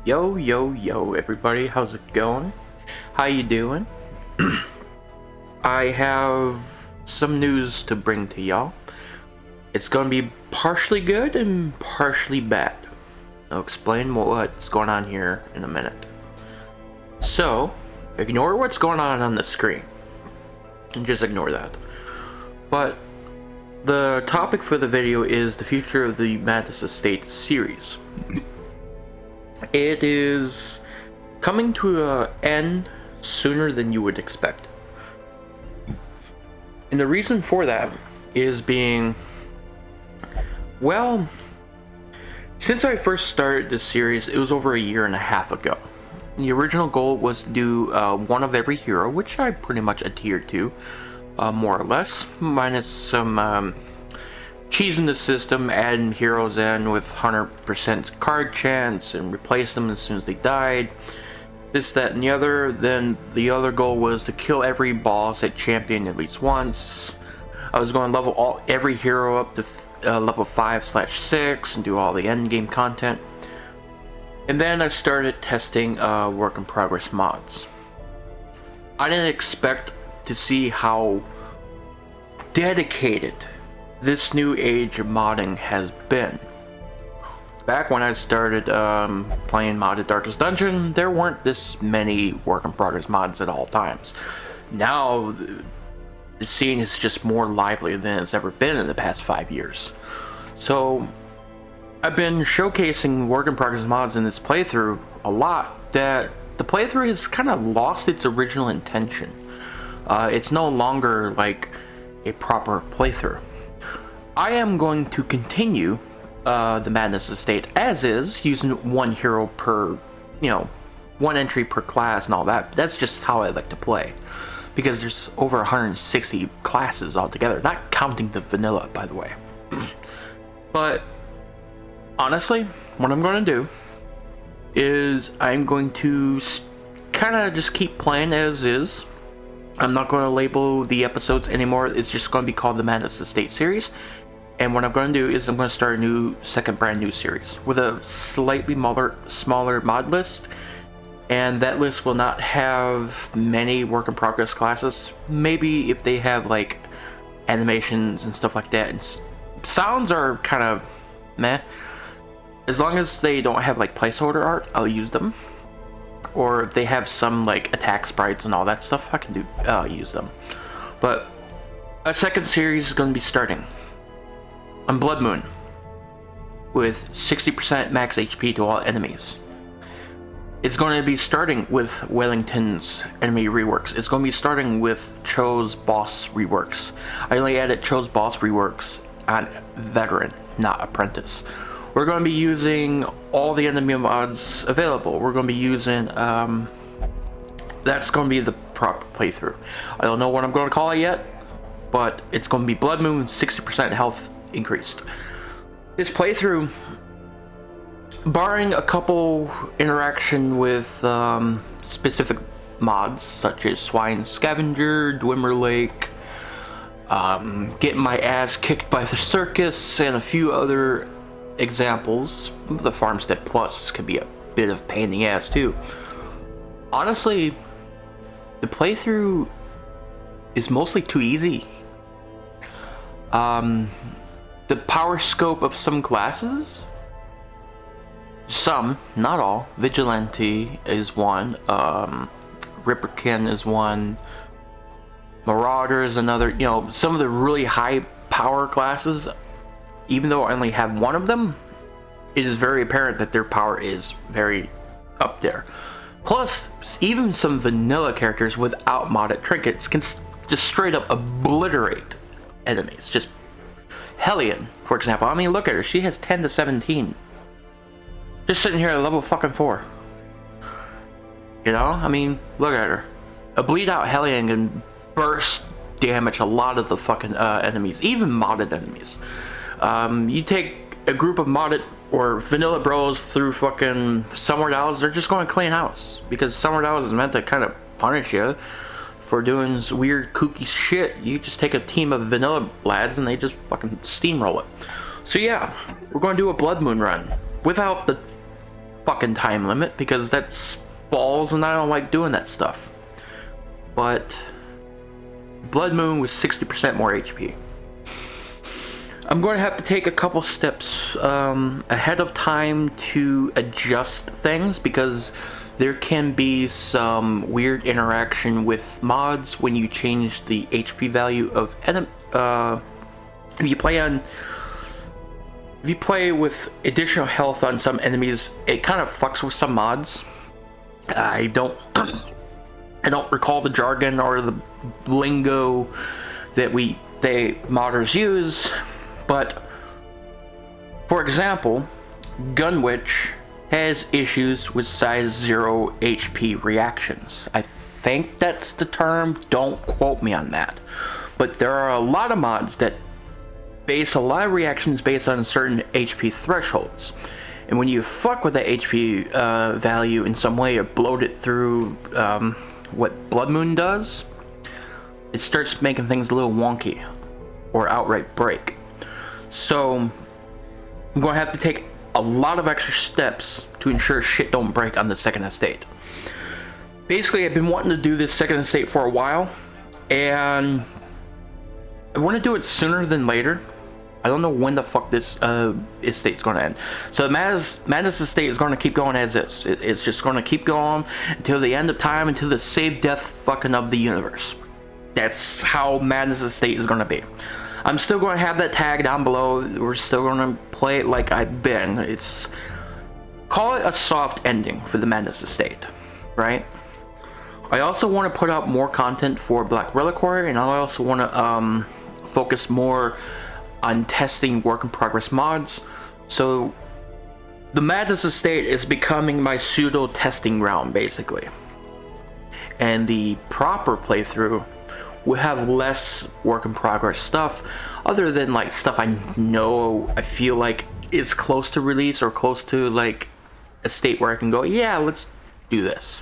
Yo, everybody, how's it going? How you doing? I have some news to bring to y'all. It's gonna be partially good and partially bad. I'll explain what's going on here in a minute. So, ignore what's going on the screen. And just ignore that. But, the topic for the video is the future of the Madness Estate series. It is coming to an end sooner than you would expect. And the reason for that is being, well, since I first started this series, it was over a year and a half ago. The original goal was to do one of every hero, which I pretty much adhered to, more or less, minus some cheese in the system, adding heroes in with 100% card chance and replace them as soon as they died. This, that, and the other. Then the other goal was to kill every boss at champion at least once. I was going to level every hero up to level 5/6 and do all the end game content. And then I started testing work in progress mods. I didn't expect to see how dedicated this new age of modding has been. Back when I started playing modded Darkest Dungeon, there weren't this many work in progress mods at all times. Now the scene is just more lively than it's ever been in the past 5 years. So I've been showcasing work in progress mods in this playthrough a lot, that the playthrough has kind of lost its original intention. It's no longer like a proper playthrough. I am going to continue the Madness Estate as is, using one hero per, one entry per class and all that. That's just how I like to play, because there's over 160 classes altogether, not counting the vanilla, by the way. But honestly, what I'm going to do is I'm going to kind of just keep playing as is. I'm not going to label the episodes anymore. It's just going to be called the Madness Estate series. And what I'm going to do is I'm going to start a brand new series with a slightly smaller mod list. And that list will not have many work in progress classes. Maybe if they have like animations and stuff like that. And sounds are kind of meh. As long as they don't have like placeholder art, I'll use them. Or if they have some like attack sprites and all that stuff, I can use them. But a second series is going to be starting on Bloodmoon with 60% max HP to all enemies. It's going to be starting with Wellington's enemy reworks. It's going to be starting with Cho's boss reworks. I only added Cho's boss reworks on Veteran, not Apprentice. We're going to be using all the enemy mods available. We're going to be using, that's going to be the proper playthrough. I don't know what I'm going to call it yet, but it's going to be Bloodmoon with 60% health increased. This playthrough, barring a couple interaction with specific mods such as Swine Scavenger, Dwimmer Lake, getting my ass kicked by the circus, and a few other examples. The Farmstead Plus can be a bit of pain in the ass too. Honestly, the playthrough is mostly too easy. The power scope of some classes, some, not all. Vigilante is one, Ripperkin is one, Marauder is another. Some of the really high power classes, even though I only have one of them, it is very apparent that their power is very up there. Plus, even some vanilla characters without modded trinkets can just straight up obliterate enemies. Just Hellion, for example. I mean, look at her. She has 10 to 17. Just sitting here at level fucking 4. I mean, look at her. A bleed out Hellion can burst damage a lot of the fucking enemies, even modded enemies. You take a group of modded or vanilla bros through fucking Summer Dolls, they're just going to clean house, because Summer Dolls is meant to kind of punish you for doing weird kooky shit. You just take a team of vanilla lads and they just fucking steamroll it. So yeah, we're going to do a Bloodmoon run without the fucking time limit because that's balls and I don't like doing that stuff. But Bloodmoon was 60% more HP. I'm going to have to take a couple steps ahead of time to adjust things because there can be some weird interaction with mods when you change the HP value of if you play with additional health on some enemies, it kind of fucks with some mods. I don't recall the jargon or the lingo that they modders use, but for example, Gunwitch has issues with size 0 HP reactions. I think that's the term, don't quote me on that. But there are a lot of mods that base a lot of reactions based on certain HP thresholds. And when you fuck with that HP value in some way or bloat it through what Bloodmoon does, it starts making things a little wonky or outright break. So I'm going to have to take a lot of extra steps to ensure shit don't break on the second estate. Basically, I've been wanting to do this second estate for a while, and I want to do it sooner than later. I don't know when the fuck this estate's going to end. So the Madness estate is going to keep going as is. It's just going to keep going until the end of time, until the save death fucking of the universe. That's how Madness estate is going to be. I'm still going to have that tag down below. We're still going to play it like I've been. Call it a soft ending for the Madness estate, right? I also want to put out more content for Black Reliquary, and I also want to focus more on testing work in progress mods. So the Madness estate is becoming my pseudo testing ground basically, and the proper playthrough will have less work in progress stuff other than like stuff I feel like is close to release or close to like a state where I can go, yeah, let's do this.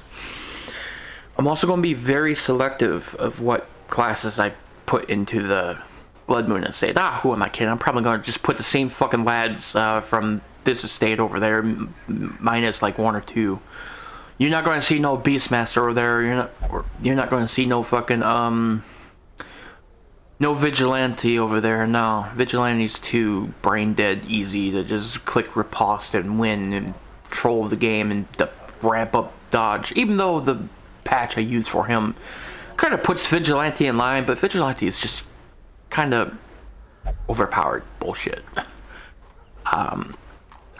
I'm also going to be very selective of what classes I put into the Bloodmoon estate. Who am I kidding? I'm probably going to just put the same fucking lads from this estate over there, minus like 1 or 2. You're not going to see no Beastmaster over there. You're not going to see no fucking no Vigilante over there. No, Vigilante's too brain dead easy to just click riposte and win and troll the game and ramp up dodge. Even though the patch I use for him kind of puts Vigilante in line, but Vigilante is just kind of overpowered bullshit. I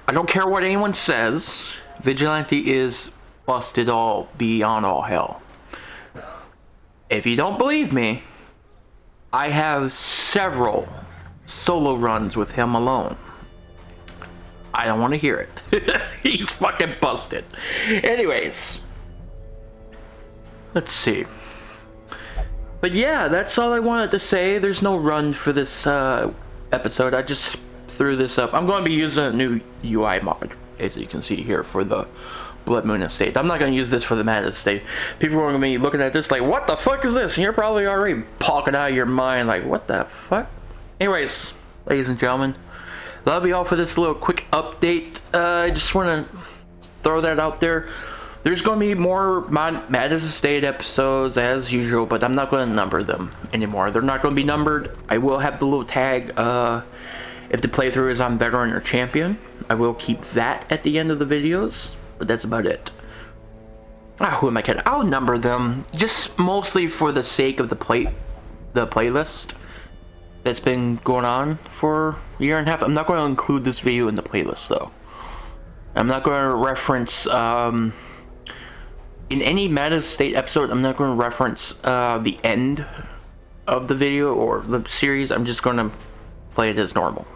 don't care what anyone says, Vigilante is busted all beyond all hell. If you don't believe me, I have several solo runs with him alone. I don't want to hear it. He's fucking busted. Anyways, let's see. But yeah, that's all I wanted to say. There's no run for this episode. I just threw this up. I'm going to be using a new UI mod, as you can see here, for the Bloodmoon estate. I'm not going to use this for the Madness estate. People are going to be looking at this like, what the fuck is this? And you're probably already palking out of your mind like, what the fuck? Anyways, ladies and gentlemen, love you all for this little quick update. I just want to throw that out there. There's going to be more Madness estate episodes as usual, but I'm not going to number them anymore. They're not going to be numbered. I will have the little tag if the playthrough is on veteran or champion. I will keep that at the end of the videos, but that's about it. Who am I kidding? I'll number them just mostly for the sake of the playlist that's been going on for a year and a half. I'm not going to include this video in the playlist though. I'm not going to reference in any Madness estate episode. I'm not going to reference the end of the video or the series. I'm just going to play it as normal,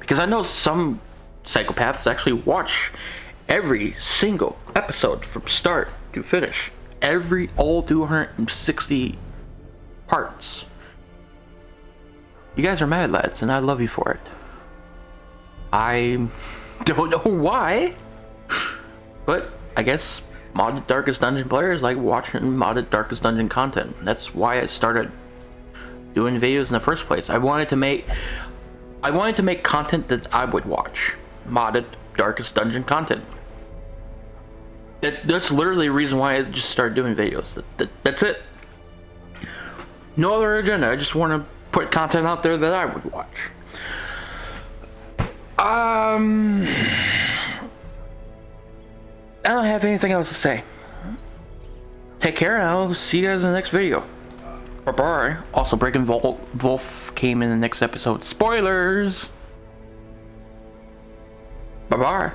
because I know some psychopaths actually watch every single episode from start to finish, all 260 parts. You guys are mad lads, and I love you for it. I don't know why, but I guess modded Darkest Dungeon players like watching modded Darkest Dungeon content. That's why I started doing videos in the first place. I wanted to make content that I would watch. Modded Darkest Dungeon content. That's literally the reason why I just started doing videos. That's it. No other agenda. I just want to put content out there that I would watch. I don't have anything else to say. Take care, and I'll see you guys in the next video. Bye-bye. Also, Breaking Wolf came in the next episode. Spoilers! Bye-bye.